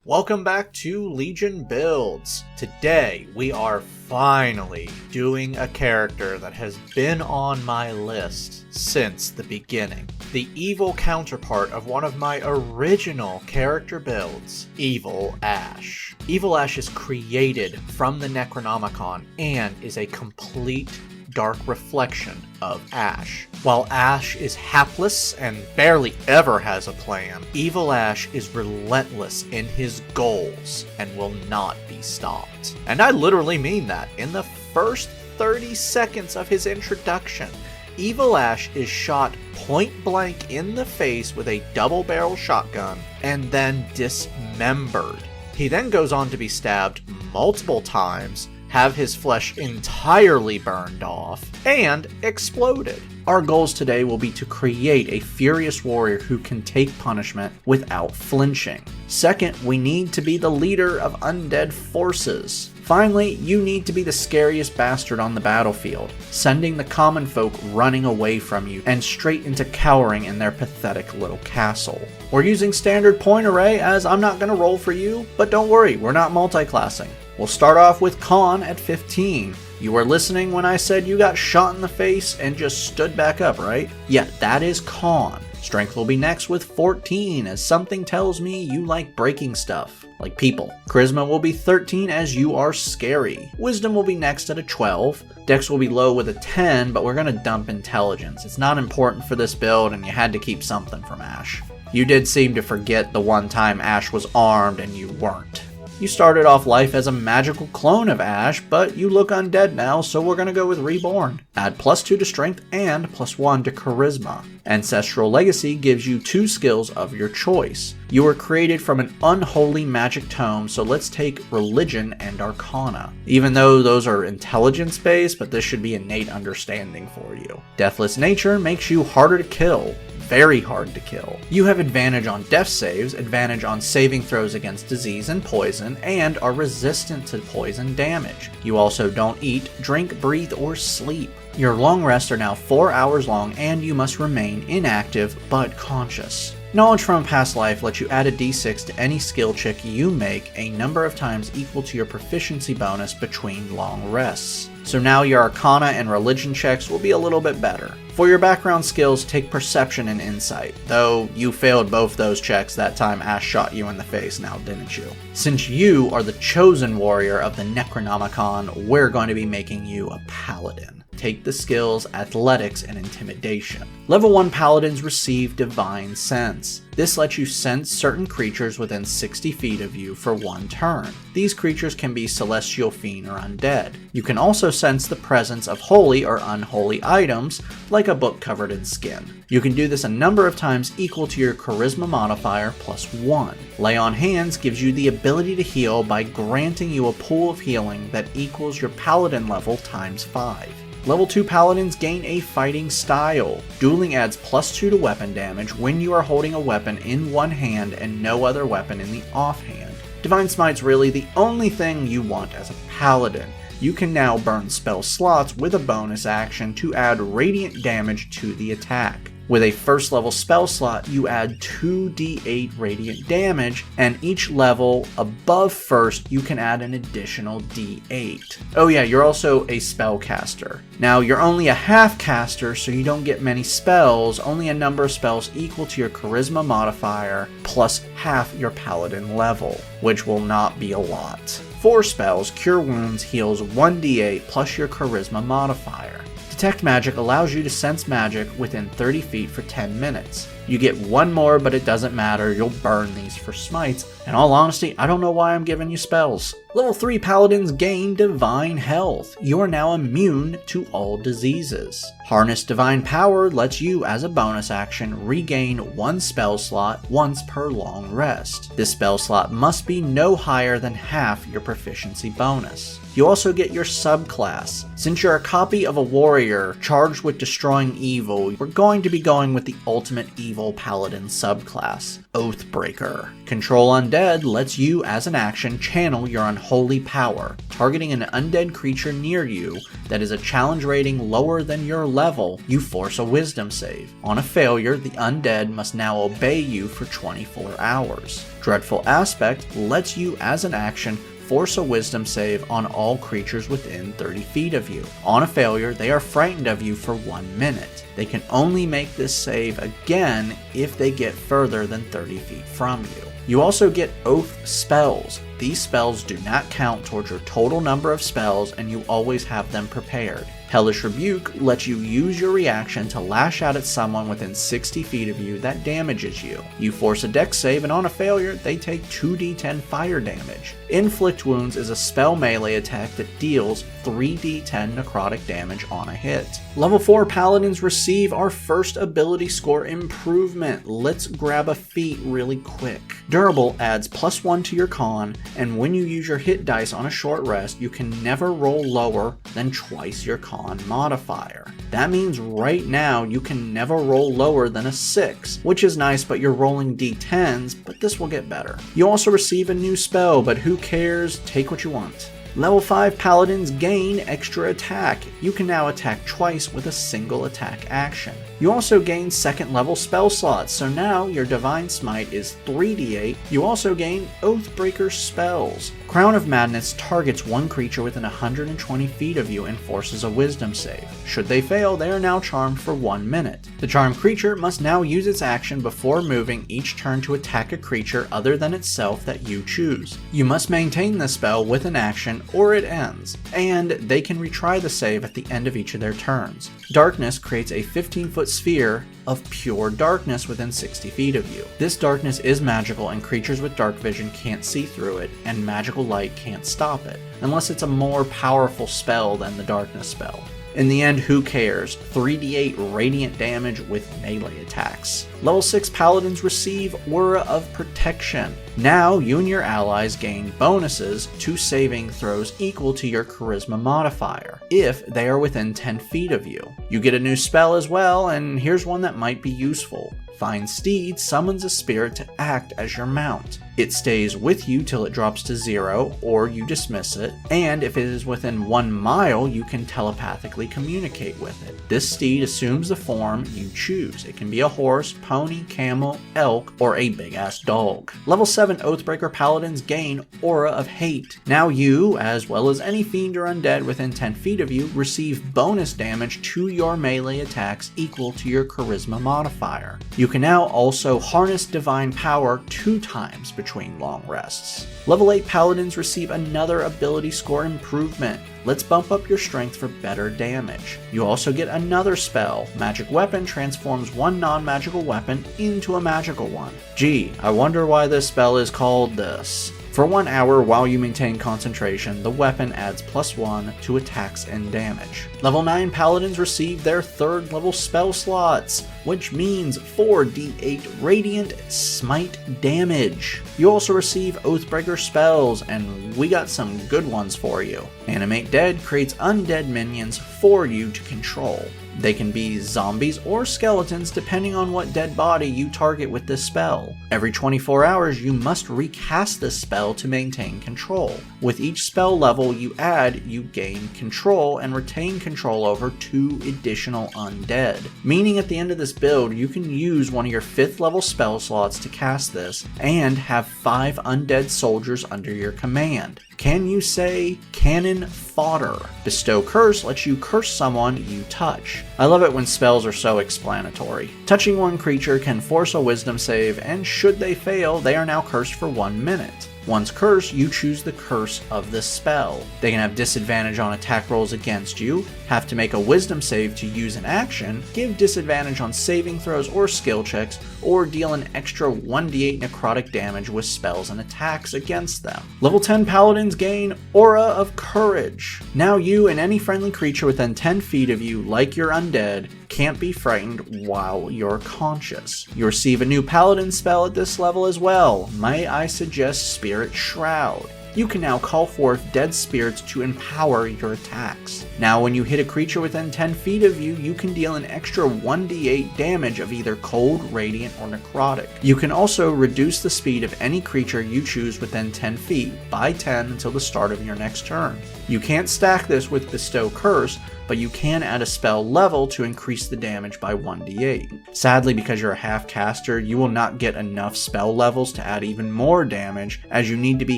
Welcome back to Legion Builds. Today we are finally doing a character that has been on my list since the beginning. The evil counterpart of one of my original character builds, Evil Ash. Evil Ash is created from the Necronomicon and is a complete dark reflection of Ash. While Ash is hapless and barely ever has a plan, Evil Ash is relentless in his goals and will not be stopped. And I literally mean that. In the first 30 seconds of his introduction, Evil Ash is shot point blank in the face with a double-barrel shotgun and then dismembered. He then goes on to be stabbed multiple times, have his flesh entirely burned off, and exploded. Our goals today will be to create a furious warrior who can take punishment without flinching. Second, we need to be the leader of undead forces. Finally, you need to be the scariest bastard on the battlefield, sending the common folk running away from you and straight into cowering in their pathetic little castle. We're using standard point array as I'm not going to roll for you, but don't worry, we're not multi-classing. We'll start off with Con at 15. You were listening when I said you got shot in the face and just stood back up, right? Yeah, that is Con. Strength will be next with 14, as something tells me you like breaking stuff, like people. Charisma will be 13 as you are scary. Wisdom will be next at a 12. Dex will be low with a 10, but we're going to dump intelligence. It's not important for this build and you had to keep something from Ash. You did seem to forget the one time Ash was armed and you weren't. You started off life as a magical clone of Ash, but you look undead now, so we're gonna go with Reborn. Add +2 to Strength and +1 to Charisma. Ancestral Legacy gives you 2 skills of your choice. You were created from an unholy magic tome, so let's take Religion and Arcana. Even though those are intelligence-based, but this should be innate understanding for you. Deathless Nature makes you harder to kill. Very hard to kill. You have advantage on death saves, advantage on saving throws against disease and poison, and are resistant to poison damage. You also don't eat, drink, breathe, or sleep. Your long rests are now 4 hours long and you must remain inactive but conscious. Knowledge from a past life lets you add a d6 to any skill check you make a number of times equal to your proficiency bonus between long rests. So now your Arcana and Religion checks will be a little bit better. For your background skills, take Perception and Insight, though you failed both those checks that time Ash shot you in the face now, didn't you? Since you are the chosen warrior of the Necronomicon, we're going to be making you a Paladin. Take the skills Athletics and Intimidation. Level 1 Paladins receive Divine Sense. This lets you sense certain creatures within 60 feet of you for 1 turn. These creatures can be celestial, fiend, or undead. You can also sense the presence of holy or unholy items, like a book covered in skin. You can do this a number of times equal to your Charisma modifier +1. Lay on Hands gives you the ability to heal by granting you a pool of healing that equals your Paladin level times 5. Level 2 Paladins gain a fighting style. Dueling adds +2 to weapon damage when you are holding a weapon in one hand and no other weapon in the offhand. Divine Smite's really the only thing you want as a Paladin. You can now burn spell slots with a bonus action to add radiant damage to the attack. With a first level spell slot, you add 2d8 radiant damage, and each level above first, you can add an additional d8. Oh yeah, you're also a spellcaster. Now, you're only a half caster, so you don't get many spells, only a number of spells equal to your Charisma modifier, plus half your Paladin level, which will not be a lot. 4 spells, Cure Wounds heals 1d8 plus your Charisma modifier. Detect Magic allows you to sense magic within 30 feet for 10 minutes. You get 1 more, but it doesn't matter, you'll burn these for smites. In all honesty, I don't know why I'm giving you spells. Level 3 Paladins gain Divine Health. You are now immune to all diseases. Harness Divine Power lets you, as a bonus action, regain 1 spell slot once per long rest. This spell slot must be no higher than half your proficiency bonus. You also get your subclass. Since you're a copy of a warrior charged with destroying evil, we're going to be going with the ultimate evil paladin subclass, Oathbreaker. Control Undead lets you, as an action, channel your unholy power, targeting an undead creature near you that is a challenge rating lower than your level. You force a wisdom save. On a failure, the undead must now obey you for 24 hours. Dreadful Aspect lets you, as an action, force a wisdom save on all creatures within 30 feet of you. On a failure, they are frightened of you for 1 minute. They can only make this save again if they get further than 30 feet from you. You also get Oath spells. These spells do not count towards your total number of spells, and you always have them prepared. Hellish Rebuke lets you use your reaction to lash out at someone within 60 feet of you that damages you. You force a dex save, and on a failure, they take 2d10 fire damage. Inflict Wounds is a spell melee attack that deals 3d10 necrotic damage on a hit. Level 4 Paladins receive our first ability score improvement. Let's grab a feat really quick. Durable adds +1 to your con, and when you use your hit dice on a short rest, you can never roll lower than twice your con modifier. That means right now you can never roll lower than a 6, which is nice, but you're rolling d10s, but this will get better. You also receive a new spell, but who cares? Take what you want. Level 5 Paladins gain extra attack. You can now attack twice with a single attack action. You also gain second level spell slots, so now your Divine Smite is 3d8. You also gain Oathbreaker spells. Crown of Madness targets one creature within 120 feet of you and forces a wisdom save. Should they fail, they are now charmed for 1 minute. The charmed creature must now use its action before moving each turn to attack a creature other than itself that you choose. You must maintain this spell with an action or it ends, and they can retry the save at the end of each of their turns. Darkness creates a 15-foot sphere of pure darkness within 60 feet of you. This darkness is magical, and creatures with dark vision can't see through it, and magical light can't stop it, unless it's a more powerful spell than the darkness spell. In the end, who cares? 3d8 radiant damage with melee attacks. Level 6 Paladins receive Aura of Protection. Now, you and your allies gain bonuses to saving throws equal to your Charisma modifier, if they are within 10 feet of you. You get a new spell as well, and here's one that might be useful. Find Steed summons a spirit to act as your mount. It stays with you till it drops to 0, or you dismiss it, and if it is within 1 mile, you can telepathically communicate with it. This steed assumes the form you choose. It can be a horse, pony, camel, elk, or a big-ass dog. Level 7 Oathbreaker Paladins gain Aura of Hate. Now you, as well as any fiend or undead within 10 feet of you, receive bonus damage to your melee attacks equal to your Charisma modifier. You can now also harness Divine Power 2 times between long rests. Level 8 Paladins receive another ability score improvement. Let's bump up your strength for better damage. You also get another spell. Magic Weapon transforms one non-magical weapon into a magical one. Gee, I wonder why this spell is called this. For 1 hour while you maintain concentration, the weapon adds +1 to attacks and damage. Level 9 Paladins receive their 3rd level spell slots, which means 4d8 radiant smite damage. You also receive Oathbreaker spells, and we got some good ones for you. Animate Dead creates undead minions for you to control. They can be zombies or skeletons depending on what dead body you target with this spell. Every 24 hours you must recast this spell to maintain control. With each spell level you add, you gain control and retain control over 2 additional undead. Meaning at the end of this build you can use one of your 5th level spell slots to cast this and have 5 undead soldiers under your command. Can you say cannon fodder? Bestow Curse lets you curse someone you touch. I love it when spells are so explanatory. Touching one creature can force a wisdom save, and should they fail, they are now cursed for 1 minute. Once cursed, you choose the curse of the spell. They can have disadvantage on attack rolls against you, have to make a wisdom save to use an action, give disadvantage on saving throws or skill checks, or deal an extra 1d8 necrotic damage with spells and attacks against them. Level 10 Paladins gain Aura of Courage. Now you and any friendly creature within 10 feet of you, like your undead, can't be frightened while you're conscious. You receive a new Paladin spell at this level as well. May I suggest Spirit Shroud? You can now call forth dead spirits to empower your attacks. Now when you hit a creature within 10 feet of you, you can deal an extra 1d8 damage of either cold, radiant, or necrotic. You can also reduce the speed of any creature you choose within 10 feet by 10 until the start of your next turn. You can't stack this with Bestow Curse, but you can add a spell level to increase the damage by 1d8. Sadly, because you're a half caster, you will not get enough spell levels to add even more damage, as you need to be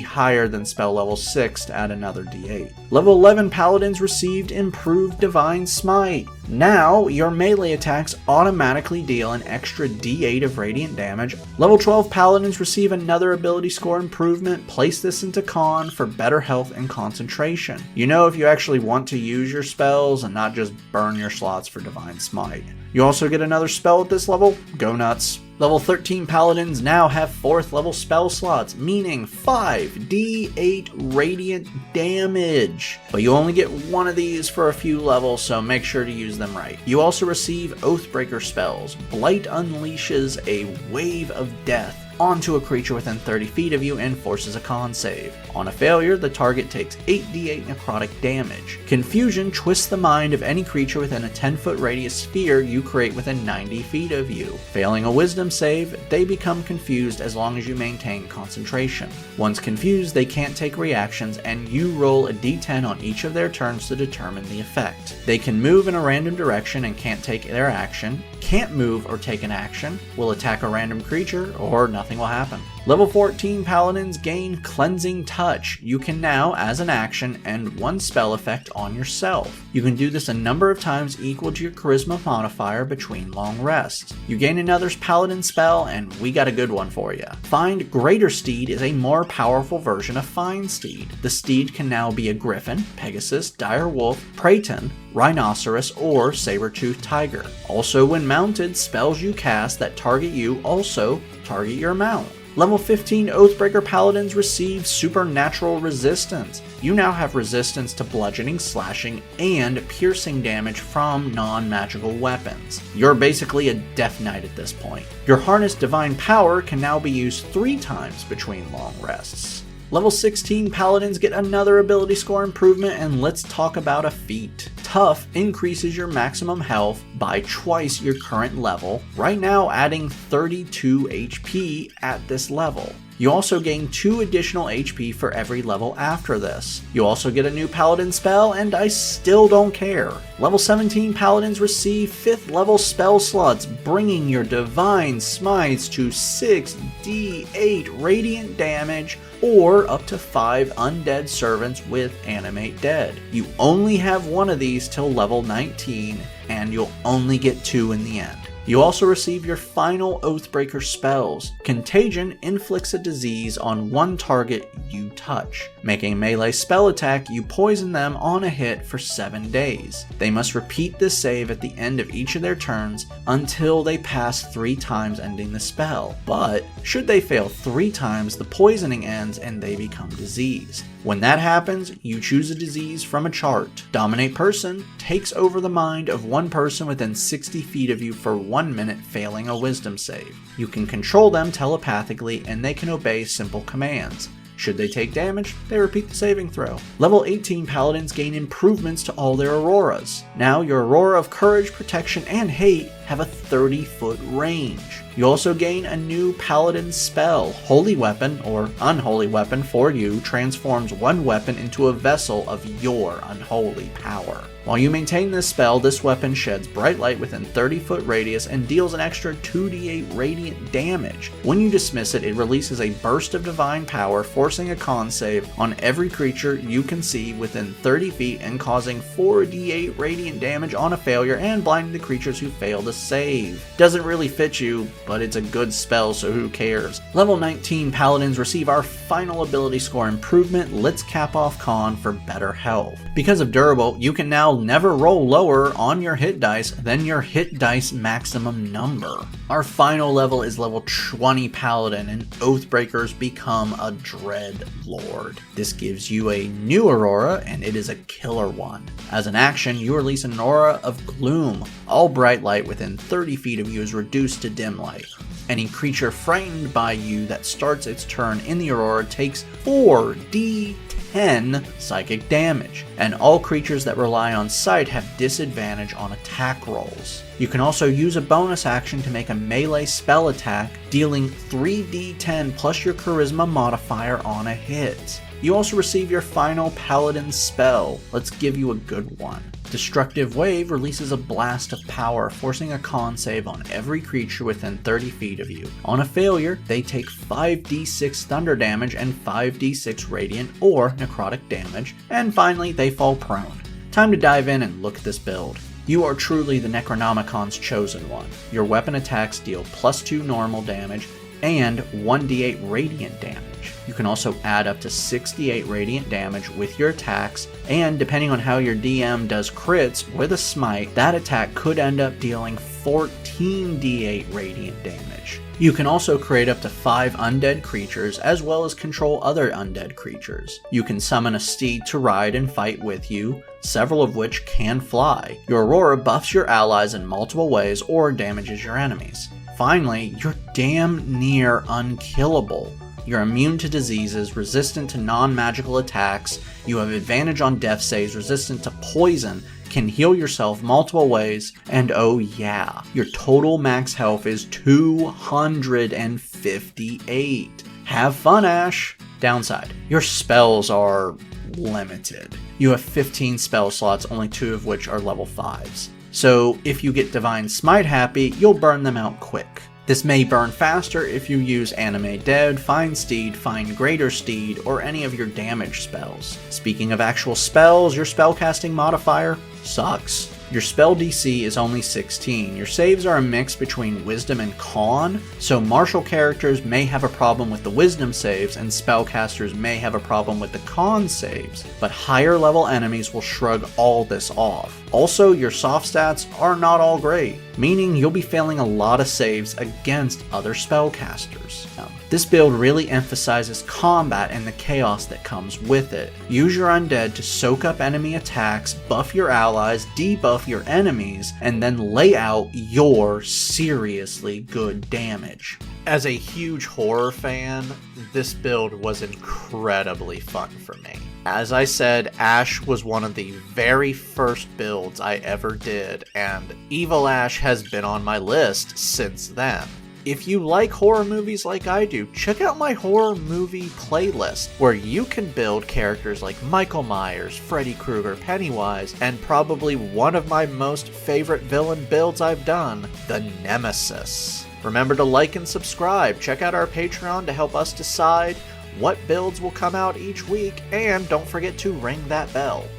higher than spell level 6 to add another d8. Level 11 paladins received improved Divine Smite. Now, your melee attacks automatically deal an extra d8 of radiant damage. Level 12 paladins receive another ability score improvement. Place this into con for better health and concentration. You know, if you actually want to use your spells and not just burn your slots for Divine Smite. You also get another spell at this level. Go nuts. Level 13 paladins now have 4th level spell slots, meaning 5d8 radiant damage. But you only get one of these for a few levels, so make sure to use them right. You also receive Oathbreaker spells. Blight unleashes a wave of death onto a creature within 30 feet of you and forces a con save. On a failure, the target takes 8d8 necrotic damage. Confusion twists the mind of any creature within a 10-foot radius sphere you create within 90 feet of you. Failing a wisdom save, they become confused as long as you maintain concentration. Once confused, they can't take reactions, and you roll a d10 on each of their turns to determine the effect. They can move in a random direction and can't take their action, can't move or take an action, will attack a random creature, or nothing will happen. Level 14 paladins gain Cleansing Touch. You can now, as an action, end one spell effect on yourself. You can do this a number of times equal to your charisma modifier between long rests. You gain another paladin spell, and we got a good one for you. Find Greater Steed is a more powerful version of Fine Steed. The steed can now be a griffin, Pegasus, dire wolf, praeton, rhinoceros, or saber-toothed tiger. Also, when mounted, spells you cast that target you also target your mount. Level 15 Oathbreaker Paladins receive Supernatural Resistance. You now have resistance to bludgeoning, slashing, and piercing damage from non-magical weapons. You're basically a Death Knight at this point. Your Harnessed Divine Power can now be used 3 times between long rests. Level 16 Paladins get another ability score improvement, and let's talk about a feat. Tough increases your maximum health by twice your current level, right now adding 32 HP at this level. You also gain 2 additional HP for every level after this. You also get a new Paladin spell, and I still don't care. Level 17 Paladins receive 5th level spell slots, bringing your Divine Smites to 6d8 radiant damage, or up to 5 undead servants with Animate Dead. You only have one of these till level 19, and you'll only get 2 in the end. You also receive your final Oathbreaker spells. Contagion inflicts a disease on one target you touch. Making a melee spell attack, you poison them on a hit for 7 days. They must repeat this save at the end of each of their turns until they pass 3 times, ending the spell. But should they fail 3 times, the poisoning ends and they become diseased. When that happens, you choose a disease from a chart. Dominate Person takes over the mind of one person within 60 feet of you for 1 minute, failing a wisdom save. You can control them telepathically, and they can obey simple commands. Should they take damage, they repeat the saving throw. Level 18 Paladins gain improvements to all their auroras. Now your Aurora of Courage, Protection, and Hate have a 30-foot range. You also gain a new Paladin spell. Holy Weapon, or Unholy Weapon for you, transforms one weapon into a vessel of your unholy power. While you maintain this spell, this weapon sheds bright light within 30-foot radius and deals an extra 2d8 radiant damage. When you dismiss it, it releases a burst of divine power, forcing a con save on every creature you can see within 30 feet and causing 4d8 radiant damage on a failure and blinding the creatures who fail to save. Doesn't really fit you, but it's a good spell, so who cares. Level 19 Paladins receive our final ability score improvement. Let's cap off con for better health. Because of Durable, you can now never roll lower on your hit dice than your hit dice maximum number. Our final level is level 20 Paladin, and Oathbreakers become a Dread Lord. This gives you a new Aurora, and it is a killer one. As an action, you release an Aura of Gloom. All bright light within 30 feet of you is reduced to dim light. Any creature frightened by you that starts its turn in the Aurora takes 4d10 psychic damage, and all creatures that rely on sight have disadvantage on attack rolls. You can also use a bonus action to make a melee spell attack, dealing 3d10 plus your charisma modifier on a hit. You also receive your final Paladin spell. Let's give you a good one. Destructive Wave releases a blast of power, forcing a con save on every creature within 30 feet of you. On a failure, they take 5d6 thunder damage and 5d6 radiant or necrotic damage, and finally they fall prone. Time to dive in and look at this build. You are truly the Necronomicon's chosen one. Your weapon attacks deal +2 normal damage and 1d8 radiant damage. You can also add up to 6d8 radiant damage with your attacks, and depending on how your DM does crits with a smite, that attack could end up dealing 14d8 radiant damage. You can also create up to 5 undead creatures as well as control other undead creatures. You can summon a steed to ride and fight with you, several of which can fly. Your Aurora buffs your allies in multiple ways or damages your enemies. Finally, you're damn near unkillable. You're immune to diseases, resistant to non-magical attacks, you have advantage on death saves, resistant to poison, can heal yourself multiple ways, and oh yeah, your total max health is 258. Have fun, Ash! Downside, your spells are limited. You have 15 spell slots, only 2 of which are level 5s. So if you get Divine Smite happy, you'll burn them out quick. This may burn faster if you use Animate Dead, Find Steed, Find Greater Steed, or any of your damage spells. Speaking of actual spells, your spellcasting modifier sucks. Your spell DC is only 16. Your saves are a mix between Wisdom and Con, so martial characters may have a problem with the Wisdom saves and spellcasters may have a problem with the Con saves, but higher level enemies will shrug all this off. Also, your soft stats are not all great, meaning you'll be failing a lot of saves against other spellcasters. This build really emphasizes combat and the chaos that comes with it. Use your undead to soak up enemy attacks, buff your allies, debuff your enemies, and then lay out your seriously good damage. As a huge horror fan, this build was incredibly fun for me. As I said, Ash was one of the very first builds I ever did, and Evil Ash has been on my list since then. If you like horror movies like I do, check out my horror movie playlist, where you can build characters like Michael Myers, Freddy Krueger, Pennywise, and probably one of my most favorite villain builds I've done, the Nemesis. Remember to like and subscribe, check out our Patreon to help us decide what builds will come out each week, and don't forget to ring that bell.